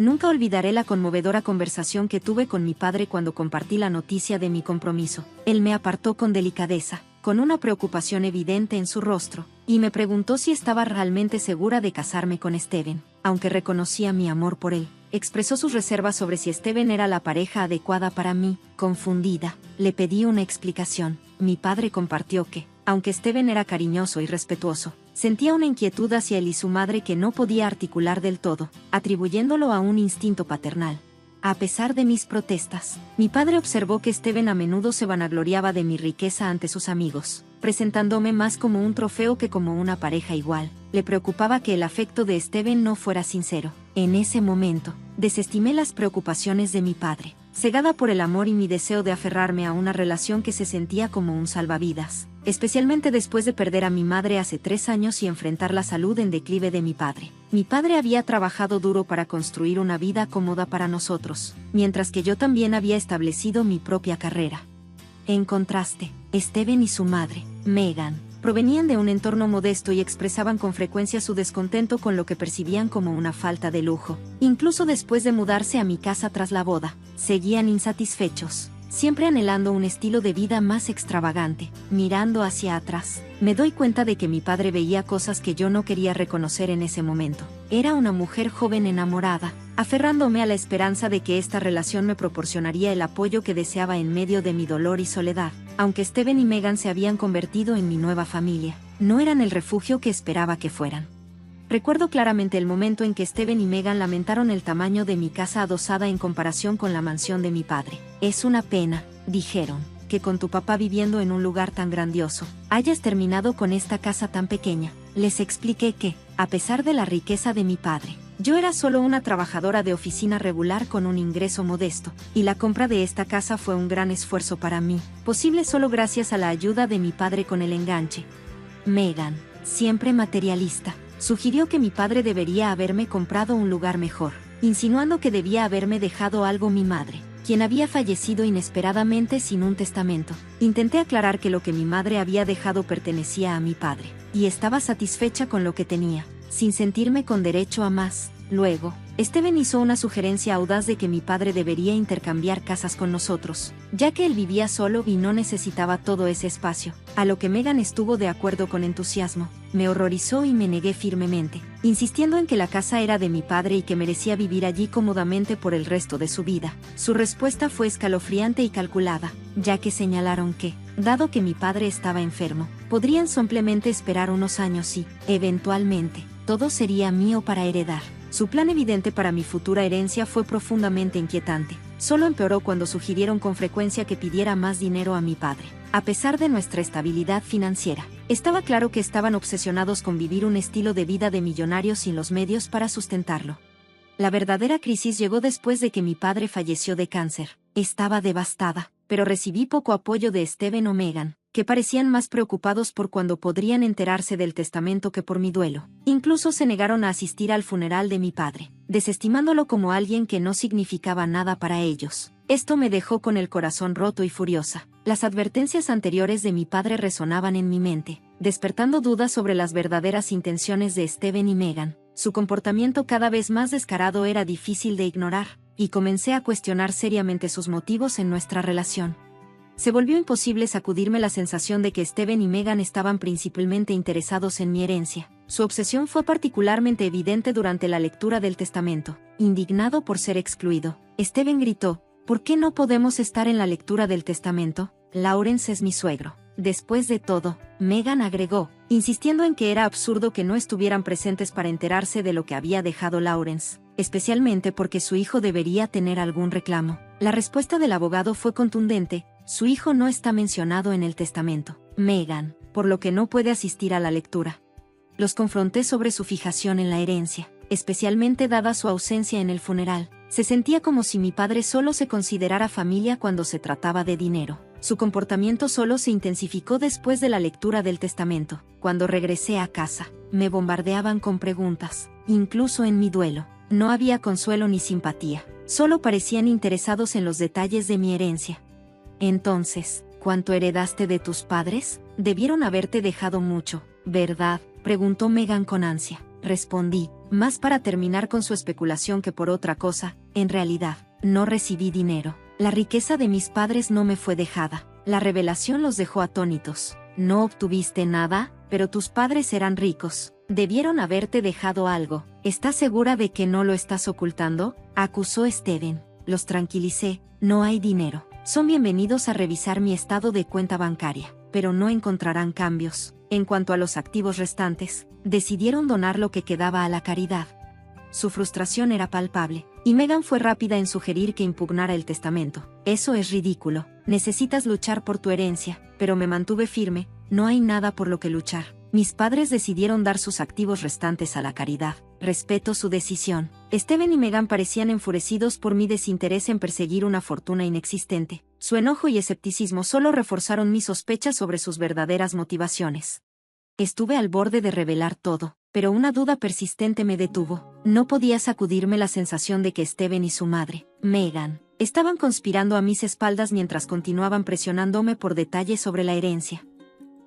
Nunca olvidaré la conmovedora conversación que tuve con mi padre cuando compartí la noticia de mi compromiso. Él me apartó con delicadeza, con una preocupación evidente en su rostro, y me preguntó si estaba realmente segura de casarme con Steven. Aunque reconocía mi amor por él, expresó sus reservas sobre si Steven era la pareja adecuada para mí. Confundida, le pedí una explicación. Mi padre compartió que, aunque Steven era cariñoso y respetuoso, sentía una inquietud hacia él y su madre que no podía articular del todo, atribuyéndolo a un instinto paternal. A pesar de mis protestas, mi padre observó que Steven a menudo se vanagloriaba de mi riqueza ante sus amigos, presentándome más como un trofeo que como una pareja igual. Le preocupaba que el afecto de Steven no fuera sincero. En ese momento, desestimé las preocupaciones de mi padre, cegada por el amor y mi deseo de aferrarme a una relación que se sentía como un salvavidas, especialmente después de perder a mi madre hace 3 años y enfrentar la salud en declive de mi padre. Mi padre había trabajado duro para construir una vida cómoda para nosotros, mientras que yo también había establecido mi propia carrera. En contraste, Steven y su madre, Megan, provenían de un entorno modesto y expresaban con frecuencia su descontento con lo que percibían como una falta de lujo. Incluso después de mudarse a mi casa tras la boda, seguían insatisfechos, siempre anhelando un estilo de vida más extravagante. Mirando hacia atrás, me doy cuenta de que mi padre veía cosas que yo no quería reconocer en ese momento. Era una mujer joven enamorada, aferrándome a la esperanza de que esta relación me proporcionaría el apoyo que deseaba en medio de mi dolor y soledad. Aunque Steven y Megan se habían convertido en mi nueva familia, no eran el refugio que esperaba que fueran. Recuerdo claramente el momento en que Steven y Megan lamentaron el tamaño de mi casa adosada en comparación con la mansión de mi padre. Es una pena, dijeron, que con tu papá viviendo en un lugar tan grandioso, hayas terminado con esta casa tan pequeña. Les expliqué que, a pesar de la riqueza de mi padre, yo era solo una trabajadora de oficina regular con un ingreso modesto, y la compra de esta casa fue un gran esfuerzo para mí, posible solo gracias a la ayuda de mi padre con el enganche. Megan, siempre materialista, sugirió que mi padre debería haberme comprado un lugar mejor, insinuando que debía haberme dejado algo mi madre, quien había fallecido inesperadamente sin un testamento. Intenté aclarar que lo que mi madre había dejado pertenecía a mi padre, y estaba satisfecha con lo que tenía, sin sentirme con derecho a más. Luego, Steven hizo una sugerencia audaz de que mi padre debería intercambiar casas con nosotros, ya que él vivía solo y no necesitaba todo ese espacio, a lo que Megan estuvo de acuerdo con entusiasmo. Me horrorizó y me negué firmemente, insistiendo en que la casa era de mi padre y que merecía vivir allí cómodamente por el resto de su vida. Su respuesta fue escalofriante y calculada, ya que señalaron que, dado que mi padre estaba enfermo, podrían simplemente esperar unos años y, eventualmente, todo sería mío para heredar. Su plan evidente para mi futura herencia fue profundamente inquietante. Solo empeoró cuando sugirieron con frecuencia que pidiera más dinero a mi padre. A pesar de nuestra estabilidad financiera, estaba claro que estaban obsesionados con vivir un estilo de vida de millonarios sin los medios para sustentarlo. La verdadera crisis llegó después de que mi padre falleció de cáncer. Estaba devastada, pero recibí poco apoyo de Steven o Megan, que parecían más preocupados por cuando podrían enterarse del testamento que por mi duelo. Incluso se negaron a asistir al funeral de mi padre, desestimándolo como alguien que no significaba nada para ellos. Esto me dejó con el corazón roto y furiosa. Las advertencias anteriores de mi padre resonaban en mi mente, despertando dudas sobre las verdaderas intenciones de Steven y Megan. Su comportamiento cada vez más descarado era difícil de ignorar, y comencé a cuestionar seriamente sus motivos en nuestra relación. Se volvió imposible sacudirme la sensación de que Steven y Megan estaban principalmente interesados en mi herencia. Su obsesión fue particularmente evidente durante la lectura del testamento. Indignado por ser excluido, Steven gritó: ¿por qué no podemos estar en la lectura del testamento? Lawrence es mi suegro. Después de todo, Megan agregó, insistiendo en que era absurdo que no estuvieran presentes para enterarse de lo que había dejado Lawrence, especialmente porque su hijo debería tener algún reclamo. La respuesta del abogado fue contundente: su hijo no está mencionado en el testamento, Megan, por lo que no puede asistir a la lectura. Los confronté sobre su fijación en la herencia, especialmente dada su ausencia en el funeral. Se sentía como si mi padre solo se considerara familia cuando se trataba de dinero. Su comportamiento solo se intensificó después de la lectura del testamento. Cuando regresé a casa, me bombardeaban con preguntas. Incluso en mi duelo, no había consuelo ni simpatía. Solo parecían interesados en los detalles de mi herencia. Entonces, ¿cuánto heredaste de tus padres? Debieron haberte dejado mucho, ¿verdad?, preguntó Megan con ansia. Respondí: más para terminar con su especulación que por otra cosa. En realidad, no recibí dinero. La riqueza de mis padres no me fue dejada. La revelación los dejó atónitos. No obtuviste nada, pero tus padres eran ricos. Debieron haberte dejado algo. ¿Estás segura de que no lo estás ocultando?, acusó Steven. Los tranquilicé. No hay dinero. Son bienvenidos a revisar mi estado de cuenta bancaria, pero no encontrarán cambios. En cuanto a los activos restantes, decidieron donar lo que quedaba a la caridad. Su frustración era palpable, y Megan fue rápida en sugerir que impugnara el testamento. Eso es ridículo. Necesitas luchar por tu herencia, pero me mantuve firme. No hay nada por lo que luchar. Mis padres decidieron dar sus activos restantes a la caridad. Respeto su decisión. Steven y Megan parecían enfurecidos por mi desinterés en perseguir una fortuna inexistente. Su enojo y escepticismo solo reforzaron mis sospechas sobre sus verdaderas motivaciones. Estuve al borde de revelar todo, pero una duda persistente me detuvo. No podía sacudirme la sensación de que Steven y su madre, Megan, estaban conspirando a mis espaldas mientras continuaban presionándome por detalles sobre la herencia.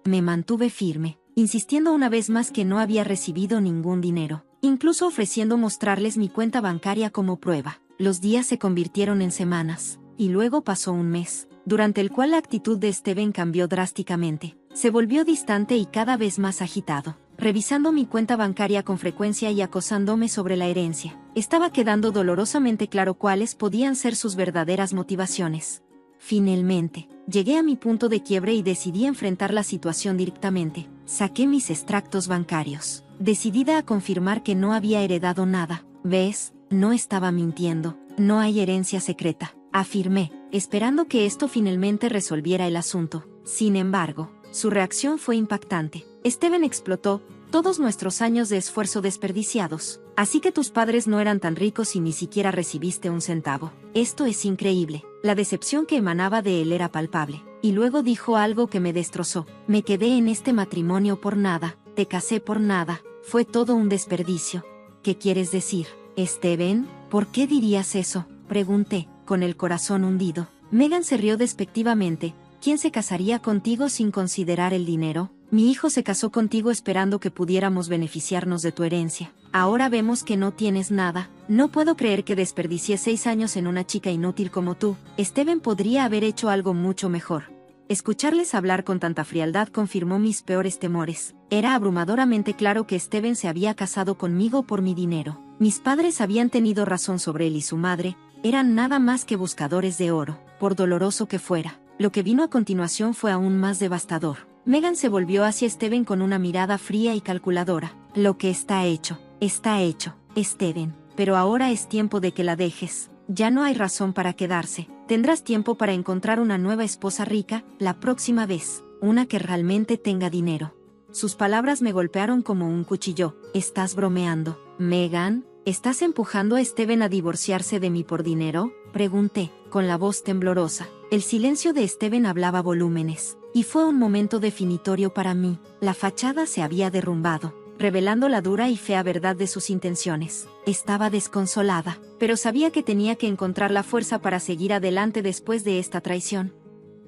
Me mantuve firme, insistiendo una vez más que no había recibido ningún dinero, incluso ofreciendo mostrarles mi cuenta bancaria como prueba. Los días se convirtieron en semanas, y luego pasó un mes, durante el cual la actitud de Steven cambió drásticamente. Se volvió distante y cada vez más agitado, revisando mi cuenta bancaria con frecuencia y acosándome sobre la herencia. Estaba quedando dolorosamente claro cuáles podían ser sus verdaderas motivaciones. Finalmente, llegué a mi punto de quiebre y decidí enfrentar la situación directamente. Saqué mis extractos bancarios, decidida a confirmar que no había heredado nada. ¿Ves? No estaba mintiendo. No hay herencia secreta, afirmé, esperando que esto finalmente resolviera el asunto. Sin embargo, su reacción fue impactante. Steven explotó. Todos nuestros años de esfuerzo desperdiciados. Así que tus padres no eran tan ricos y ni siquiera recibiste un centavo. Esto es increíble. La decepción que emanaba de él era palpable. Y luego dijo algo que me destrozó. Me quedé en este matrimonio por nada. Te casé por nada. Fue todo un desperdicio. ¿Qué quieres decir, Steven? ¿Por qué dirías eso?, pregunté, con el corazón hundido. Megan se rió despectivamente. ¿Quién se casaría contigo sin considerar el dinero? Mi hijo se casó contigo esperando que pudiéramos beneficiarnos de tu herencia. Ahora vemos que no tienes nada. No puedo creer que desperdicié 6 años en una chica inútil como tú. Steven podría haber hecho algo mucho mejor. Escucharles hablar con tanta frialdad confirmó mis peores temores. Era abrumadoramente claro que Steven se había casado conmigo por mi dinero. Mis padres habían tenido razón sobre él y su madre. Eran nada más que buscadores de oro, por doloroso que fuera. Lo que vino a continuación fue aún más devastador. Megan se volvió hacia Steven con una mirada fría y calculadora. Lo que está hecho, Steven. Pero ahora es tiempo de que la dejes. Ya no hay razón para quedarse. Tendrás tiempo para encontrar una nueva esposa rica, la próxima vez. Una que realmente tenga dinero. Sus palabras me golpearon como un cuchillo. ¿Estás bromeando, Megan? ¿Estás empujando a Steven a divorciarse de mí por dinero?, pregunté, con la voz temblorosa. El silencio de Steven hablaba volúmenes, y fue un momento definitorio para mí. La fachada se había derrumbado, revelando la dura y fea verdad de sus intenciones. Estaba desconsolada, pero sabía que tenía que encontrar la fuerza para seguir adelante después de esta traición.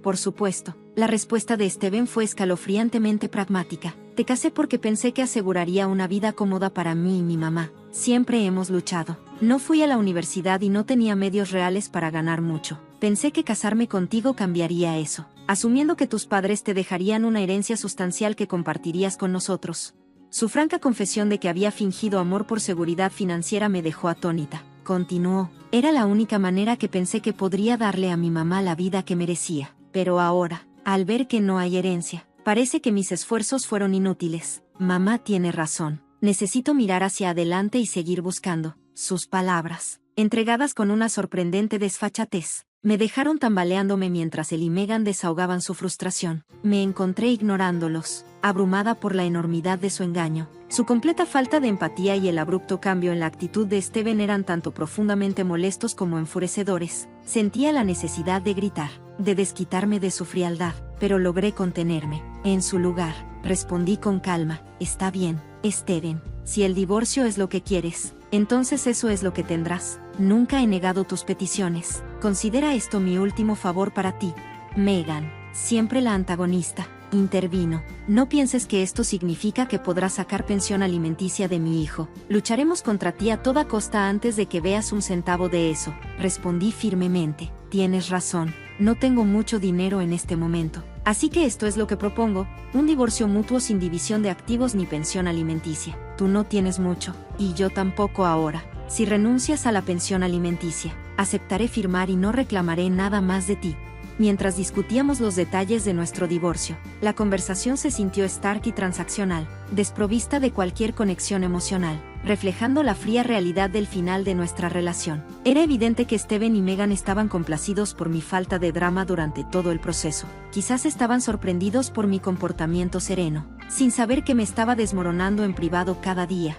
Por supuesto, la respuesta de Steven fue escalofriantemente pragmática. Te casé porque pensé que aseguraría una vida cómoda para mí y mi mamá. Siempre hemos luchado. No fui a la universidad y no tenía medios reales para ganar mucho. Pensé que casarme contigo cambiaría eso, asumiendo que tus padres te dejarían una herencia sustancial que compartirías con nosotros. Su franca confesión de que había fingido amor por seguridad financiera me dejó atónita. Continuó. Era la única manera que pensé que podría darle a mi mamá la vida que merecía. Pero ahora, al ver que no hay herencia, parece que mis esfuerzos fueron inútiles. Mamá tiene razón. Necesito mirar hacia adelante y seguir buscando. Sus palabras, entregadas con una sorprendente desfachatez, me dejaron tambaleándome mientras él y Megan desahogaban su frustración. Me encontré ignorándolos, abrumada por la enormidad de su engaño. Su completa falta de empatía y el abrupto cambio en la actitud de Steven eran tanto profundamente molestos como enfurecedores. Sentía la necesidad de gritar, de desquitarme de su frialdad, pero logré contenerme. En su lugar, respondí con calma. Está bien, Steven. Si el divorcio es lo que quieres, entonces eso es lo que tendrás. Nunca he negado tus peticiones. Considera esto mi último favor para ti. Megan, siempre la antagonista. intervino. No pienses que esto significa que podrás sacar pensión alimenticia de mi hijo. Lucharemos contra ti a toda costa antes de que veas un centavo de eso, respondí firmemente. Tienes razón, no tengo mucho dinero en este momento. Así que esto es lo que propongo, un divorcio mutuo sin división de activos ni pensión alimenticia. Tú no tienes mucho, y yo tampoco ahora. Si renuncias a la pensión alimenticia, aceptaré firmar y no reclamaré nada más de ti. Mientras discutíamos los detalles de nuestro divorcio, la conversación se sintió stark y transaccional, desprovista de cualquier conexión emocional, reflejando la fría realidad del final de nuestra relación. Era evidente que Steven y Megan estaban complacidos por mi falta de drama durante todo el proceso. Quizás estaban sorprendidos por mi comportamiento sereno, sin saber que me estaba desmoronando en privado cada día.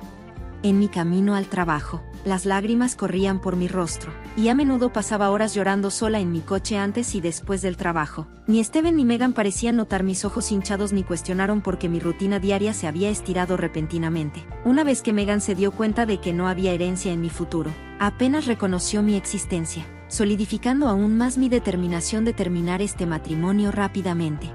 En mi camino al trabajo, las lágrimas corrían por mi rostro, y a menudo pasaba horas llorando sola en mi coche antes y después del trabajo. Ni Steven ni Megan parecían notar mis ojos hinchados ni cuestionaron por qué mi rutina diaria se había estirado repentinamente. Una vez que Megan se dio cuenta de que no había herencia en mi futuro, apenas reconoció mi existencia, solidificando aún más mi determinación de terminar este matrimonio rápidamente.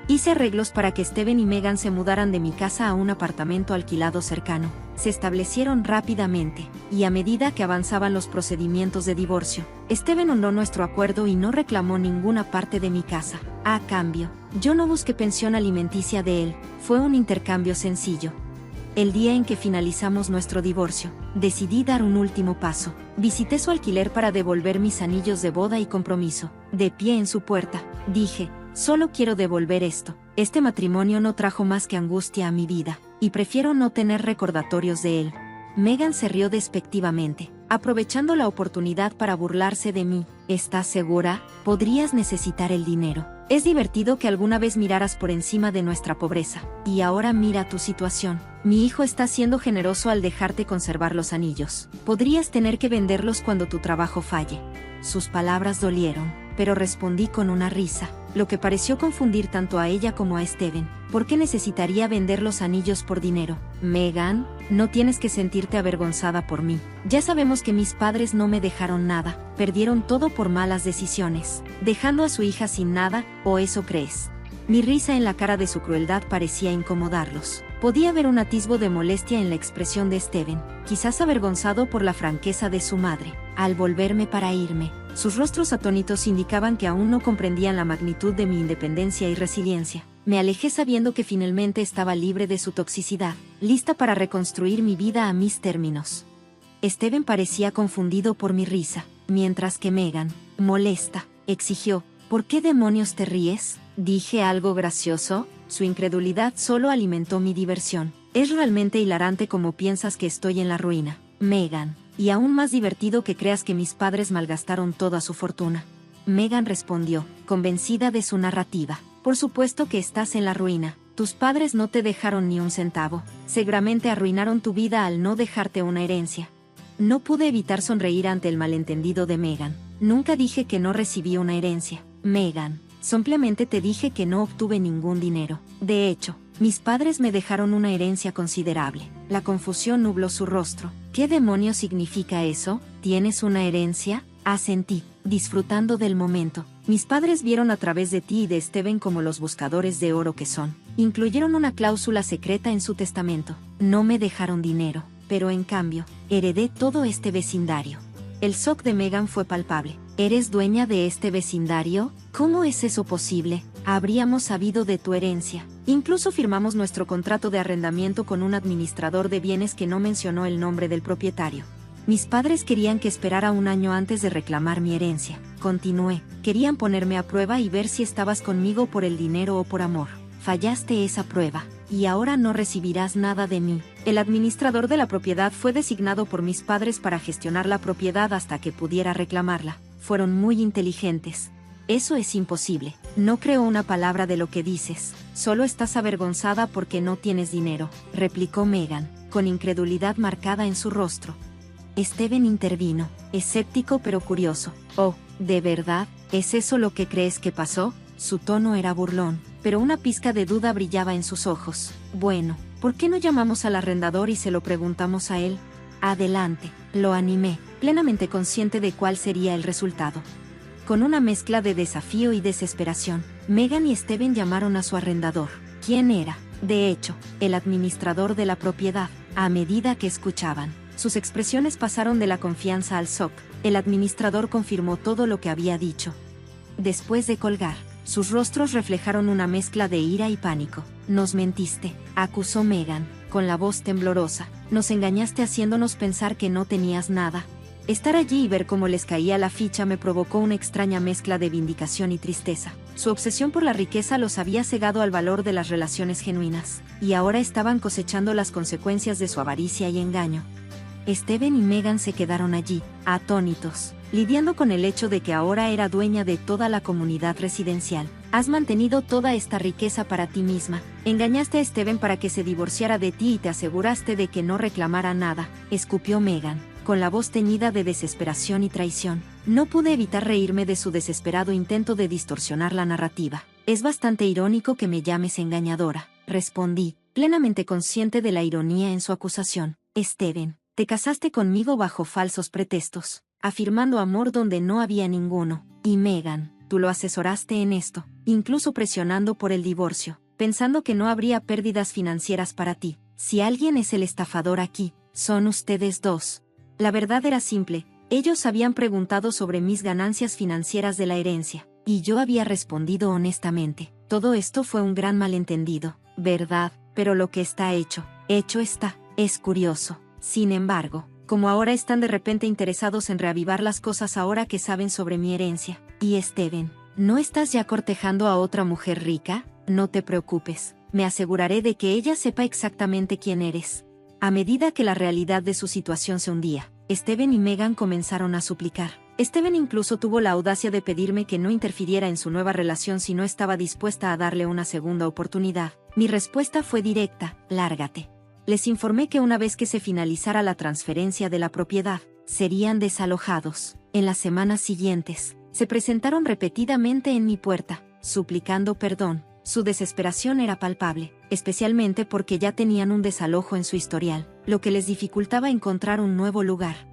Hice arreglos para que Steven y Megan se mudaran de mi casa a un apartamento alquilado cercano. Se establecieron rápidamente, y a medida que avanzaban los procedimientos de divorcio, Steven honró nuestro acuerdo y no reclamó ninguna parte de mi casa. A cambio, yo no busqué pensión alimenticia de él, fue un intercambio sencillo. El día en que finalizamos nuestro divorcio, decidí dar un último paso. Visité su alquiler para devolver mis anillos de boda y compromiso. De pie en su puerta, dije: solo quiero devolver esto. Este matrimonio no trajo más que angustia a mi vida, y prefiero no tener recordatorios de él. Megan se rió despectivamente, aprovechando la oportunidad para burlarse de mí. ¿Estás segura? Podrías necesitar el dinero. Es divertido que alguna vez miraras por encima de nuestra pobreza. Y ahora mira tu situación. Mi hijo está siendo generoso al dejarte conservar los anillos. Podrías tener que venderlos cuando tu trabajo falle. Sus palabras dolieron, pero respondí con una risa, lo que pareció confundir tanto a ella como a Steven. ¿Por qué necesitaría vender los anillos por dinero? Megan, no tienes que sentirte avergonzada por mí. Ya sabemos que mis padres no me dejaron nada, perdieron todo por malas decisiones, dejando a su hija sin nada, ¿o eso crees? Mi risa en la cara de su crueldad parecía incomodarlos. Podía ver un atisbo de molestia en la expresión de Steven, quizás avergonzado por la franqueza de su madre. Al volverme para irme, sus rostros atónitos indicaban que aún no comprendían la magnitud de mi independencia y resiliencia. Me alejé sabiendo que finalmente estaba libre de su toxicidad, lista para reconstruir mi vida a mis términos. Steven parecía confundido por mi risa, mientras que Megan, molesta, exigió: ¿por qué demonios te ríes? ¿Dije algo gracioso? Su incredulidad solo alimentó mi diversión. Es realmente hilarante como piensas que estoy en la ruina, Megan, y aún más divertido que creas que mis padres malgastaron toda su fortuna. Megan respondió, convencida de su narrativa. Por supuesto que estás en la ruina. Tus padres no te dejaron ni un centavo. Seguramente arruinaron tu vida al no dejarte una herencia. No pude evitar sonreír ante el malentendido de Megan. Nunca dije que no recibí una herencia, Megan. Simplemente te dije que no obtuve ningún dinero. De hecho, mis padres me dejaron una herencia considerable. La confusión nubló su rostro. ¿Qué demonios significa eso? ¿Tienes una herencia? Asentí, disfrutando del momento. Mis padres vieron a través de ti y de Steven como los buscadores de oro que son. Incluyeron una cláusula secreta en su testamento. No me dejaron dinero, pero en cambio, heredé todo este vecindario. El shock de Megan fue palpable. ¿Eres dueña de este vecindario? ¿Cómo es eso posible? Habríamos sabido de tu herencia. Incluso firmamos nuestro contrato de arrendamiento con un administrador de bienes que no mencionó el nombre del propietario. Mis padres querían que esperara un año antes de reclamar mi herencia. Continué. Querían ponerme a prueba y ver si estabas conmigo por el dinero o por amor. Fallaste esa prueba, y ahora no recibirás nada de mí. El administrador de la propiedad fue designado por mis padres para gestionar la propiedad hasta que pudiera reclamarla. Fueron muy inteligentes. Eso es imposible. No creo una palabra de lo que dices. Solo estás avergonzada porque no tienes dinero, replicó Megan, con incredulidad marcada en su rostro. Steven intervino, escéptico pero curioso. Oh, ¿de verdad? ¿Es eso lo que crees que pasó? Su tono era burlón, pero una pizca de duda brillaba en sus ojos. Bueno, ¿por qué no llamamos al arrendador y se lo preguntamos a él? Adelante, lo animé, plenamente consciente de cuál sería el resultado. con una mezcla de desafío y desesperación. Megan y Steven llamaron a su arrendador. ¿Quién era? De hecho, el administrador de la propiedad. A medida que escuchaban, sus expresiones pasaron de la confianza al shock. El administrador confirmó todo lo que había dicho. Después de colgar, sus rostros reflejaron una mezcla de ira y pánico. «Nos mentiste», acusó Megan, con la voz temblorosa. «Nos engañaste haciéndonos pensar que no tenías nada». Estar allí y ver cómo les caía la ficha me provocó una extraña mezcla de vindicación y tristeza. Su obsesión por la riqueza los había cegado al valor de las relaciones genuinas, y ahora estaban cosechando las consecuencias de su avaricia y engaño. Steven y Megan se quedaron allí, atónitos, lidiando con el hecho de que ahora era dueña de toda la comunidad residencial. «Has mantenido toda esta riqueza para ti misma. Engañaste a Steven para que se divorciara de ti y te aseguraste de que no reclamara nada», escupió Megan, con la voz teñida de desesperación y traición. No pude evitar reírme de su desesperado intento de distorsionar la narrativa. «Es bastante irónico que me llames engañadora», respondí, plenamente consciente de la ironía en su acusación. «Steven, te casaste conmigo bajo falsos pretextos, afirmando amor donde no había ninguno. Y Megan, tú lo asesoraste en esto, incluso presionando por el divorcio, pensando que no habría pérdidas financieras para ti. Si alguien es el estafador aquí, son ustedes dos». La verdad era simple. Ellos habían preguntado sobre mis ganancias financieras de la herencia, y yo había respondido honestamente. Todo esto fue un gran malentendido, ¿verdad? Pero lo que está hecho, hecho está. Es curioso. Sin embargo, como ahora están de repente interesados en reavivar las cosas ahora que saben sobre mi herencia. Y Steven, ¿no estás ya cortejando a otra mujer rica? No te preocupes, me aseguraré de que ella sepa exactamente quién eres. A medida que la realidad de su situación se hundía, Steven y Megan comenzaron a suplicar. Steven incluso tuvo la audacia de pedirme que no interfiriera en su nueva relación si no estaba dispuesta a darle una segunda oportunidad. Mi respuesta fue directa: lárgate. Les informé que una vez que se finalizara la transferencia de la propiedad, serían desalojados. En las semanas siguientes, se presentaron repetidamente en mi puerta, suplicando perdón. Su desesperación era palpable, especialmente porque ya tenían un desalojo en su historial, lo que les dificultaba encontrar un nuevo lugar.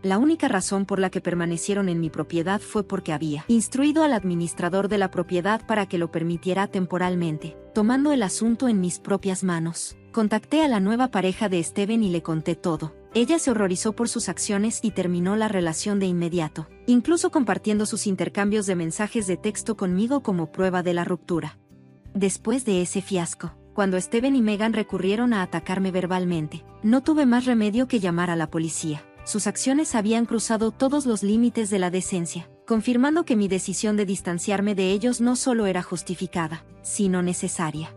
La única razón por la que permanecieron en mi propiedad fue porque había instruido al administrador de la propiedad para que lo permitiera temporalmente, tomando el asunto en mis propias manos. Contacté a la nueva pareja de Steven y le conté todo. Ella se horrorizó por sus acciones y terminó la relación de inmediato, incluso compartiendo sus intercambios de mensajes de texto conmigo como prueba de la ruptura. Después de ese fiasco, cuando Steven y Megan recurrieron a atacarme verbalmente, no tuve más remedio que llamar a la policía. Sus acciones habían cruzado todos los límites de la decencia, confirmando que mi decisión de distanciarme de ellos no solo era justificada, sino necesaria.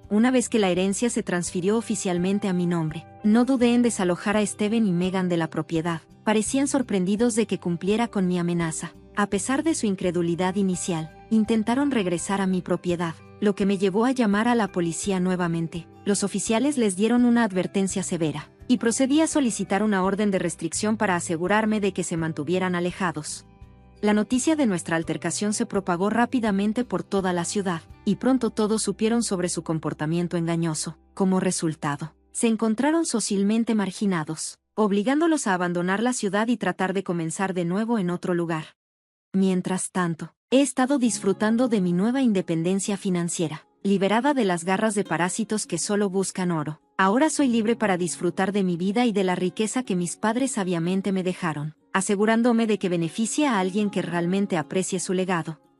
Una vez que la herencia se transfirió oficialmente a mi nombre, no dudé en desalojar a Steven y Megan de la propiedad. Parecían sorprendidos de que cumpliera con mi amenaza. A pesar de su incredulidad inicial, intentaron regresar a mi propiedad, lo que me llevó a llamar a la policía nuevamente. Los oficiales les dieron una advertencia severa, y procedí a solicitar una orden de restricción para asegurarme de que se mantuvieran alejados. La noticia de nuestra altercación se propagó rápidamente por toda la ciudad, y pronto todos supieron sobre su comportamiento engañoso. Como resultado, se encontraron socialmente marginados, obligándolos a abandonar la ciudad y tratar de comenzar de nuevo en otro lugar. Mientras tanto, he estado disfrutando de mi nueva independencia financiera, liberada de las garras de parásitos que solo buscan oro. Ahora soy libre para disfrutar de mi vida y de la riqueza que mis padres sabiamente me dejaron, asegurándome de que beneficie a alguien que realmente aprecie su legado.